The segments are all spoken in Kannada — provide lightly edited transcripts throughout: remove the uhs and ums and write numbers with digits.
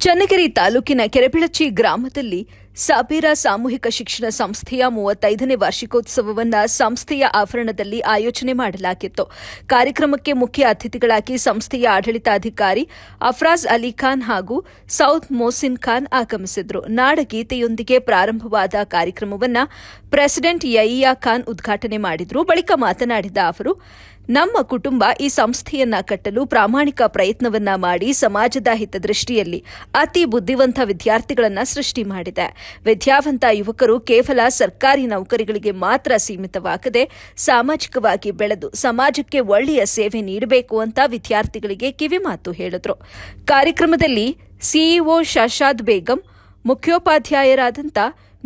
ಚನ್ನಗಿರಿ ತಾಲೂಕಿನ ಕೆರೆಬಿಳಚಿ ಗ್ರಾಮದಲ್ಲಿ ಸಾಬೀರಾ ಸಾಮೂಹಿಕ ಶಿಕ್ಷಣ ಸಂಸ್ಥೆಯ 35ನೇ ವಾರ್ಷಿಕೋತ್ಸವವನ್ನು ಸಂಸ್ಥೆಯ ಆವರಣದಲ್ಲಿ ಆಯೋಜನೆ ಮಾಡಲಾಗಿತ್ತು. ಕಾರ್ಯಕ್ರಮಕ್ಕೆ ಮುಖ್ಯ ಅತಿಥಿಗಳಾಗಿ ಸಂಸ್ಥೆಯ ಆಡಳಿತಾಧಿಕಾರಿ ಅಫ್ರಾಜ್ ಅಲಿ ಖಾನ್ ಹಾಗೂ ಸೌದ್ ಮೊಹಸಿನ್ ಖಾನ್ ಆಗಮಿಸಿದರು. ನಾಡಗೀತೆಯೊಂದಿಗೆ ಪ್ರಾರಂಭವಾದ ಕಾರ್ಯಕ್ರಮವನ್ನು ಪ್ರೆಸಿಡೆಂಟ್ ಯಹಿಯಾ ಖಾನ್ ಉದ್ಘಾಟನೆ ಮಾಡಿದರು. ಬಳಿಕ ಮಾತನಾಡಿದ ಅವರು, ನಮ್ಮ ಕುಟುಂಬ ಈ ಸಂಸ್ಥೆಯನ್ನ ಕಟ್ಟಲು ಪ್ರಾಮಾಣಿಕ ಪ್ರಯತ್ನವನ್ನ ಮಾಡಿ ಸಮಾಜದ ಹಿತದೃಷ್ಟಿಯಲ್ಲಿ ಅತಿ ಬುದ್ಧಿವಂತ ವಿದ್ಯಾರ್ಥಿಗಳನ್ನು ಸೃಷ್ಟಿ ಮಾಡಿದೆ. ವಿದ್ಯಾವಂತ ಯುವಕರು ಕೇವಲ ಸರ್ಕಾರಿ ನೌಕರಿಗಳಿಗೆ ಮಾತ್ರ ಸೀಮಿತವಾಗದೆ ಸಾಮಾಜಿಕವಾಗಿ ಬೆಳೆದು ಸಮಾಜಕ್ಕೆ ಒಳ್ಳೆಯ ಸೇವೆ ನೀಡಬೇಕು ಅಂತ ವಿದ್ಯಾರ್ಥಿಗಳಿಗೆ ಕಿವಿಮಾತು ಹೇಳಿದರು. ಕಾರ್ಯಕ್ರಮದಲ್ಲಿ ಸಿಇಒ ಶಶಾದ್ ಬೇಗಂ, ಮುಖ್ಯೋಪಾಧ್ಯಾಯರಾದಂಥ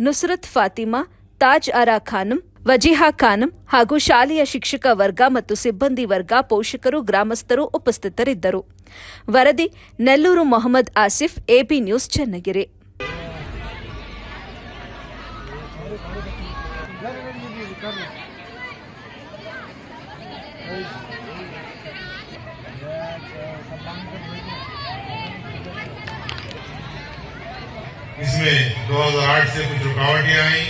ನುಸ್ರತ್ ಫಾತಿಮಾ, ತಾಜ್ ಅರಾ ಖಾನಂ, ವಜೀಹಾ ಖಾನಂ ಹಾಗೂ ಶಾಲೆಯ ಶಿಕ್ಷಕ ವರ್ಗ ಮತ್ತು ಸಿಬ್ಬಂದಿ ವರ್ಗ, ಪೋಷಕರು, ಗ್ರಾಮಸ್ಥರು ಉಪಸ್ಥಿತರಿದ್ದರು. ವರದಿ ನೆಲ್ಲೂರು ಮೊಹಮ್ಮದ್ ಆಸಿಫ್, ಎಬಿ ನ್ಯೂಸ್, ಚನ್ನಗಿರಿ. इसमें 2008 से कुछ रुकावटें आई.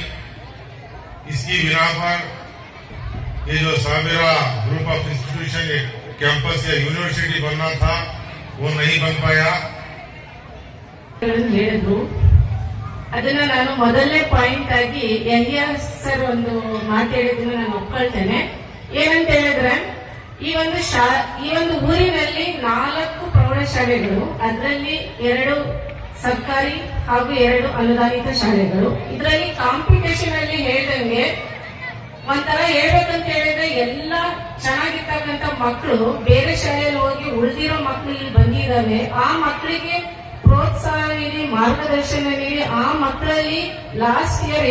इसकी बिना पर ये जो साबीरा ग्रुप ऑफ इंस्टीट्यूशन एक कैंपस या यूनिवर्सिटी बनना था वो नहीं बन पाया. ಅದನ್ನ ನಾನು ಮೊದಲನೇ ಪಾಯಿಂಟ್ ಆಗಿ ಯಹಿಯಾ ಸರ್ ಒಂದು ಮಾತು ಹೇಳಿದ್ದನ್ನು ನಾನು ಒಪ್ಕೊಳ್ತೇನೆ. ಏನಂತ ಹೇಳಿದ್ರೆ, ಈ ಒಂದು ಊರಿನಲ್ಲಿ 4 ಪ್ರೌಢಶಾಲೆಗಳು, ಅದರಲ್ಲಿ 2 ಸರ್ಕಾರಿ ಹಾಗೂ 2 ಅನುದಾನಿತ ಶಾಲೆಗಳು. ಇದರಲ್ಲಿ ಕಾಂಪಿಟೇಷನ್ ಅಲ್ಲಿ ಹೇಳ್ದಂಗೆ ಒಂಥರ ಹೇಳ್ಬೇಕಂತ ಹೇಳಿದ್ರೆ ಎಲ್ಲ ಚೆನ್ನಾಗಿರ್ತಕ್ಕಂಥ ಮಕ್ಕಳು ಬೇರೆ ಶಾಲೆಯಲ್ಲಿ ಹೋಗಿ ಉಳಿದಿರೋ ಮಕ್ಕಳು ಇಲ್ಲಿ ಬಂದಿದ್ದಾವೆ. ಆ ಮಕ್ಕಳಿಗೆ ಪ್ರೋತ್ಸಾಹ ನೀಡಿ, ಮಾರ್ಗದರ್ಶನ ನೀಡಿ, ಆ ಮಕ್ಕಳಲ್ಲಿ ಲಾಸ್ಟ್ ಇಯರ್